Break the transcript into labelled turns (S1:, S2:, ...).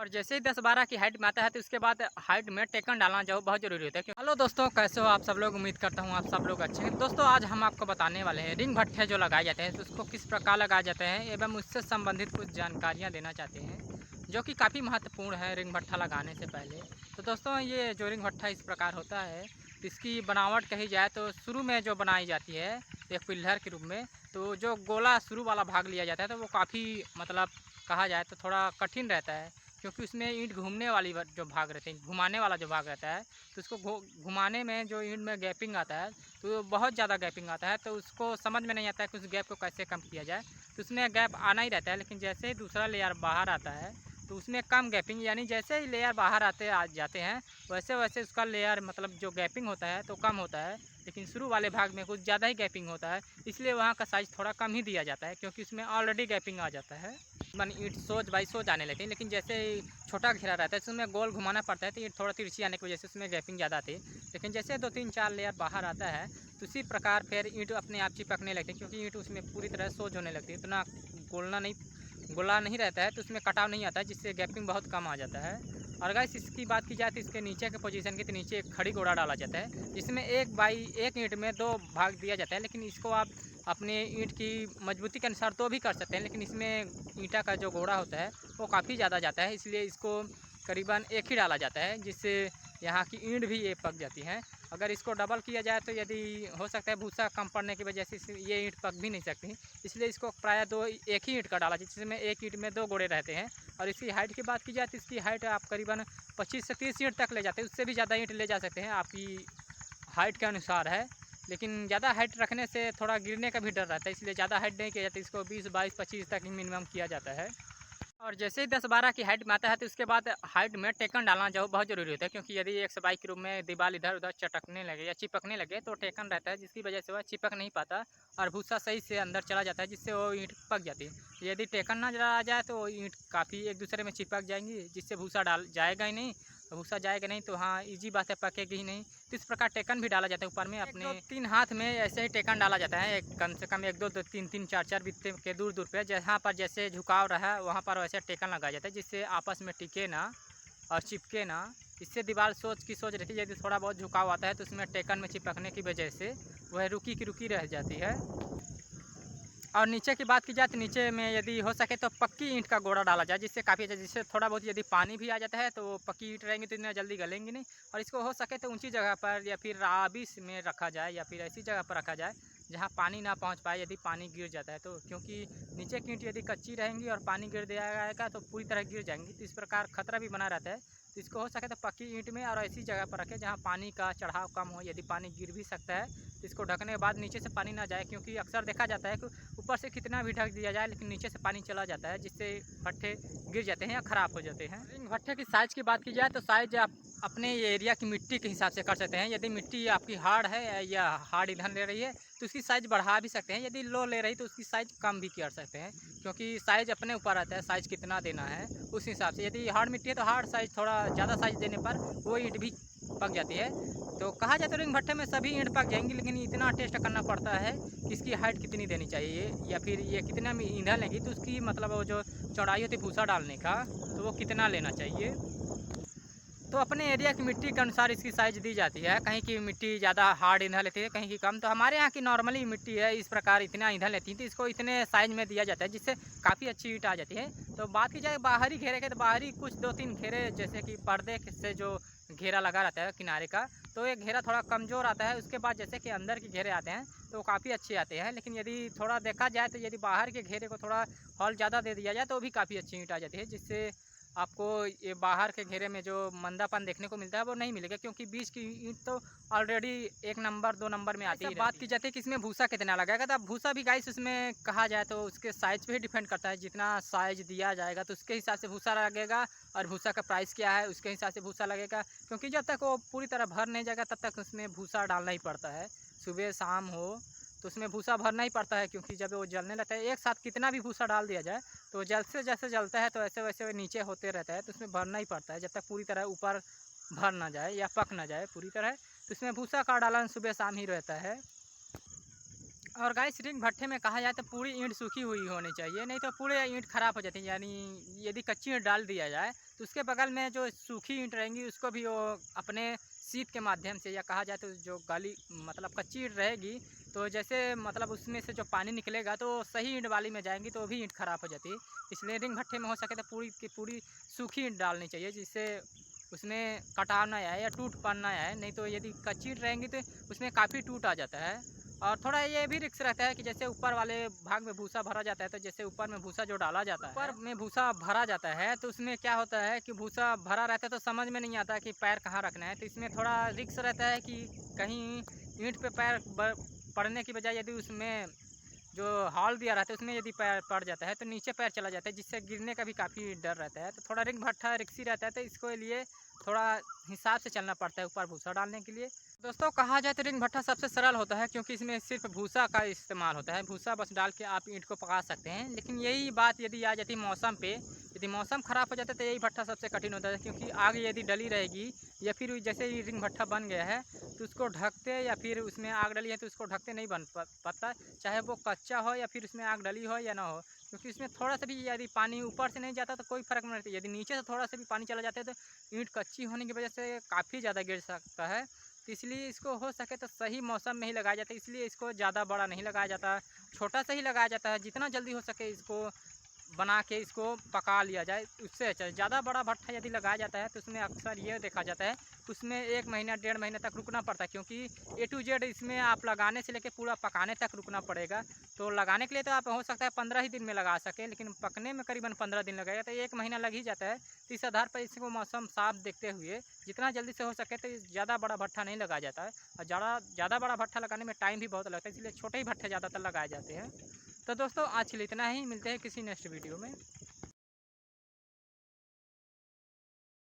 S1: और जैसे ही 10-12 की हाइट में आता है तो उसके बाद हाइट में टेकन डालना जो बहुत ज़रूरी होता है। हेलो दोस्तों, कैसे हो आप सब लोग? उम्मीद करता हूँ आप सब लोग अच्छे हैं। दोस्तों आज हम आपको बताने वाले हैं रिंग भट्ठे जो लगाए जाते हैं तो उसको किस प्रकार लगाए जाते हैं एवं उससे संबंधित कुछ जानकारियाँ देना चाहते हैं जो कि काफ़ी महत्वपूर्ण है रिंग भट्ठा लगाने से पहले। तो दोस्तों ये जो रिंग भट्ठा इस प्रकार होता है, इसकी बनावट कही जाए तो शुरू में जो बनाई जाती है एक पिल्लर के रूप में, तो जो गोला शुरू वाला भाग लिया जाता है तो वो काफ़ी मतलब कहा जाए तो थोड़ा कठिन रहता है, क्योंकि उसमें ईंट घूमने वाली जो भाग रहते हैं, घुमाने वाला जो भाग रहता है, तो उसको घुमाने में जो ईंट में गैपिंग आता है तो बहुत ज़्यादा गैपिंग आता है, तो उसको समझ में नहीं आता है कि उस गैप को कैसे कम किया जाए। तो उसमें गैप आना ही रहता है, लेकिन जैसे ही दूसरा लेयर बाहर आता है तो उसमें कम गैपिंग, यानी जैसे ही लेयर बाहर आ जाते हैं वैसे वैसे उसका लेयर मतलब जो गैपिंग होता है तो कम होता है, लेकिन शुरू वाले भाग में कुछ ज़्यादा ही गैपिंग होता है, इसलिए वहाँ का साइज़ थोड़ा कम ही दिया जाता है क्योंकि उसमें ऑलरेडी गैपिंग आ जाता है। मन ईंट सोच बाई सोच आने लगती है, लेकिन जैसे ही छोटा घेरा रहता है उसमें गोल घुमाना पड़ता है तो ईंट थोड़ा तिरछी आने की वजह से उसमें गैपिंग ज़्यादा आती है, लेकिन जैसे 2-3-4 लेयर बाहर आता है तो उसी प्रकार फिर ईंट अपने आप चिपकने लगती है, क्योंकि ईंट उसमें पूरी तरह सोच होने लगती है, इतना गोला नहीं रहता है तो उसमें कटाव नहीं आता है, जिससे गैपिंग बहुत कम आ जाता है। और गाइस इसकी बात की जाए तो इसके नीचे के पोजीशन के तो नीचे एक खड़ी गोड़ा डाला जाता है, जिसमें एक बाई एक ईंट में 2 भाग दिया जाता है, लेकिन इसको आप अपने ईंट की मजबूती के अनुसार तो भी कर सकते हैं, लेकिन इसमें ईंटा का जो गोड़ा होता है वो काफ़ी ज़्यादा जाता है, इसलिए इसको करीबन एक ही डाला जाता है, जिससे यहाँ की ईंट भी ये पक जाती है। अगर इसको डबल किया जाए तो यदि हो सकता है भूसा कम पड़ने की वजह से ये ईंट पक भी नहीं सकती, इसलिए इसको प्रायः एक ही ईंट का डाला जाए, जिसमें एक ईंट में 2 गोड़े रहते हैं। और इसकी हाइट की बात की जाए तो इसकी हाइट आप करीबन 25 से 30 ईंट तक ले जाते हैं, उससे भी ज़्यादा ईंट ले जा सकते हैं, आपकी हाइट के अनुसार है। लेकिन ज़्यादा हाइट रखने से थोड़ा गिरने का भी डर रहता है, इसलिए ज़्यादा हाइट नहीं किया जाता, इसको 20, 22, 25 तक ही मिनिमम किया जाता है। और जैसे ही 10-12 की हाइट में आता है तो उसके बाद हाइट में टेकन डालना जो बहुत ज़रूरी होता है, क्योंकि यदि 122 के रूप में दीवार इधर-उधर चटकने लगे या चिपकने लगे तो टेकन रहता है, जिसकी वजह से वह चिपक नहीं पाता और भूसा सही से अंदर चला जाता है, जिससे वो ईंट पक जाती है। यदि टेकन ना आ जाए तो ईंट काफ़ी एक दूसरे में चिपक जाएंगी, जिससे भूसा डाल जाएगा ही नहीं, भूसा जाएगा नहीं तो हाँ ईजी बात है, पकेगी ही नहीं। तो इस प्रकार टेकन भी डाला जाता है ऊपर में, अपने 2-3 हाथ में ऐसे ही टेकन डाला जाता है, एक कम से कम 1-2, 3-3, 4-4 बित्ते के दूर-दूर पे, जहाँ पर जैसे झुकाव रहा वहाँ पर वैसे टेकन लगाया जाता है, जिससे आपस में टिके ना और चिपके ना। इससे दीवार सोच की सोच रहती है, यदि थोड़ा बहुत झुकाव आता है तो उसमें टेकन में चिपकने की वजह से वह रुकी की रुकी रह जाती है। और नीचे की बात की जाए तो नीचे में यदि हो सके तो पक्की ईंट का गोड़ा डाला जाए, जिससे काफ़ी अच्छा, जिससे थोड़ा बहुत यदि पानी भी आ जाता है तो पक्की ईंट रहेंगी तो इतना जल्दी गलेंगी नहीं। और इसको हो सके तो ऊंची जगह पर या फिर राबिस में रखा जाए या फिर ऐसी जगह पर रखा जाए जहां पानी ना पहुंच पाए, यदि पानी गिर जाता है तो, क्योंकि नीचे की ईंट यदि कच्ची रहेंगी और पानी गिर दिया जाएगा तो पूरी तरह गिर जाएंगी, तो इस प्रकार खतरा भी बना रहता है। तो इसको हो सके तो पक्की ईंट में और ऐसी जगह पर रखें जहाँ पानी का चढ़ाव कम हो, यदि पानी गिर भी सकता है तो इसको ढकने के बाद नीचे से पानी ना जाए, क्योंकि अक्सर देखा जाता है कि ऊपर से कितना भी ढक दिया जाए लेकिन नीचे से पानी चला जाता है, जिससे भट्ठे गिर जाते हैं या ख़राब हो जाते हैं। रिंग भट्ठे की साइज़ की बात की जाए तो साइज़ आप अपने एरिया की मिट्टी के हिसाब से कर सकते हैं, यदि मिट्टी आपकी हार्ड है या हार्ड ईंधन ले रही है तो उसकी साइज़ बढ़ा भी सकते हैं, यदि लो ले रही तो उसकी साइज़ कम भी कर सकते हैं, क्योंकि साइज़ अपने ऊपर आता है, साइज़ कितना देना है उस हिसाब से। यदि हार्ड मिट्टी है तो हार्ड साइज़, थोड़ा ज़्यादा साइज़ देने पर वो ईंट भी पक जाती है। तो कहा जाए तो रिंग भट्टे में सभी ईंट पक जाएंगी, लेकिन इतना टेस्ट करना पड़ता है कि इसकी हाइट कितनी देनी चाहिए या फिर ये कितना में ईंधन लेगी, तो उसकी मतलब वो जो चौड़ाई होती है भूसा डालने का तो वो कितना लेना चाहिए। तो अपने एरिया की मिट्टी के अनुसार इसकी साइज़ दी जाती है, कहीं की मिट्टी ज़्यादा हार्ड ईंधन लेती है, कहीं की कम। तो हमारे यहाँ की नॉर्मली मिट्टी है इस प्रकार इतना ईंधन लेती है, तो इसको इतने साइज़ में दिया जाता है जिससे काफ़ी अच्छी ईंट आ जाती है। तो बात की जाए बाहरी घेरे के, तो बाहरी कुछ 2-3 घेरे जैसे कि पर्दे से जो घेरा लगा रहता है किनारे का, तो ये घेरा थोड़ा कमज़ोर आता है। उसके बाद जैसे कि अंदर के घेरे आते हैं तो काफ़ी अच्छे आते हैं, लेकिन यदि थोड़ा देखा जाए तो यदि बाहर के घेरे को थोड़ा हॉल ज़्यादा दे दिया जाए तो भी काफ़ी अच्छी ईंट आ जाती है, जिससे आपको ये बाहर के घेरे में जो मंदापन देखने को मिलता है वो नहीं मिलेगा, क्योंकि बीच की ईंट तो ऑलरेडी 1 नंबर 2 नंबर में आती है। बात की जाती है कि इसमें भूसा कितना लगेगा, तो भूसा भी गाइस उसमें कहा जाए तो उसके साइज़ पे ही डिपेंड करता है, जितना साइज़ दिया जाएगा तो उसके हिसाब से भूसा लगेगा, और भूसा का प्राइस क्या है उसके हिसाब से भूसा लगेगा, क्योंकि जब तक वो पूरी तरह भर नहीं जाएगा तब तक उसमें भूसा डालना ही पड़ता है, सुबह शाम हो तो उसमें भूसा भरना ही पड़ता है, क्योंकि जब वो जलने लगता है एक साथ कितना भी भूसा डाल दिया जाए तो जैसे जैसे जलता है तो वैसे वैसे नीचे होते रहता है, तो उसमें भरना ही पड़ता है जब तक पूरी तरह ऊपर भर ना जाए या पक ना जाए पूरी तरह, तो इसमें भूसा का डालन सुबह शाम ही रहता है। और गाइस रिंग भट्ठे में कहा जाए तो पूरी ईंट सूखी हुई होनी चाहिए, नहीं तो पूरे ईंट खराब हो जाती है। यानी यदि कच्ची ईंट डाल दिया जाए तो उसके बगल में जो सूखी ईंट रहेंगी उसको भी वो अपने शीत के माध्यम से, या कहा जाए तो जो गली मतलब कच्ची ईंट रहेगी तो जैसे मतलब उसमें से जो पानी निकलेगा तो सही ईंट वाली में जाएंगी तो भी ईंट खराब हो जाती है। इसलिए रिंग भट्ठे में हो सके तो पूरी की पूरी सूखी ईंट डालनी चाहिए, जिससे उसमें कटाव ना आए या टूट पन ना आए। नहीं तो यदि कच्ची ईंट रहेंगी तो उसमें काफ़ी टूट आ जाता है। और थोड़ा ये भी रिस्क रहता है कि जैसे ऊपर वाले भाग में भूसा भरा जाता है, तो जैसे ऊपर में भूसा जो डाला जाता है, ऊपर में भूसा भरा जाता है तो उसमें क्या होता है कि भूसा भरा रहता है तो समझ में नहीं आता कि पैर कहाँ रखना है। तो इसमें थोड़ा रिस्क रहता है कि कहीं ईंट पे पैर पड़ने की बजाय यदि उसमें जो हॉल दिया रहता है उसमें यदि पैर पड़ जाता है तो नीचे पैर चला जाता है, जिससे गिरने का भी काफ़ी डर रहता है। तो थोड़ा रिंग भट्ठा रिक्सी रहता है, तो इसको लिए थोड़ा हिसाब से चलना पड़ता है ऊपर भूसा डालने के लिए। दोस्तों कहा जाए तो रिंग भट्ठा सबसे सरल होता है, क्योंकि इसमें सिर्फ भूसा का इस्तेमाल होता है। भूसा बस डाल के आप ईंट को पका सकते हैं। लेकिन यही बात यदि आ जाती मौसम पे, यदि मौसम ख़राब हो जाता है तो यही भट्ठा सबसे कठिन होता है, क्योंकि आग यदि डली रहेगी या फिर जैसे ही रिंग भट्ठा बन गया है तो उसको ढकते या फिर उसमें आग डली है तो उसको ढकते नहीं बन पाता, चाहे वो कच्चा हो या फिर उसमें आग डली हो या ना हो। क्योंकि इसमें थोड़ा सा भी यदि पानी ऊपर से नहीं जाता तो कोई फ़र्क नहीं पड़ता, यदि नीचे से थोड़ा सा भी पानी चला जाता है तो ईंट कच्ची होने की वजह से काफ़ी ज़्यादा गिर सकता है। तो इसलिए इसको हो सके तो सही मौसम में ही लगाया जाता है। इसलिए इसको ज़्यादा बड़ा नहीं लगाया जाता, छोटा सा ही लगाया जाता है। जितना जल्दी हो सके इसको बना के इसको पका लिया जाए उससे अच्छा। ज़्यादा बड़ा भट्ठा यदि लगाया जाता है तो उसमें अक्सर ये देखा जाता है कि उसमें 1 महीना 1.5 महीने तक रुकना पड़ता है, क्योंकि A to Z इसमें आप लगाने से लेकर पूरा पकाने तक रुकना पड़ेगा। तो लगाने के लिए तो आप हो सकता है 15 ही दिन में लगा सकें, लेकिन पकने में करीबन 15 दिन लगेगा, तो 1 महीना लग ही जाता है। तो इस आधार पर इसको मौसम साफ देखते हुए जितना जल्दी से हो सके तो ज़्यादा बड़ा भट्ठा नहीं लगाया जाता है। और ज़्यादा बड़ा भट्ठा लगाने में टाइम भी बहुत लगता है, इसलिए छोटे ही भट्ठे ज़्यादातर लगाए जाते हैं। तो दोस्तों आज के लिए इतना ही, मिलते हैं किसी नेक्स्ट वीडियो में।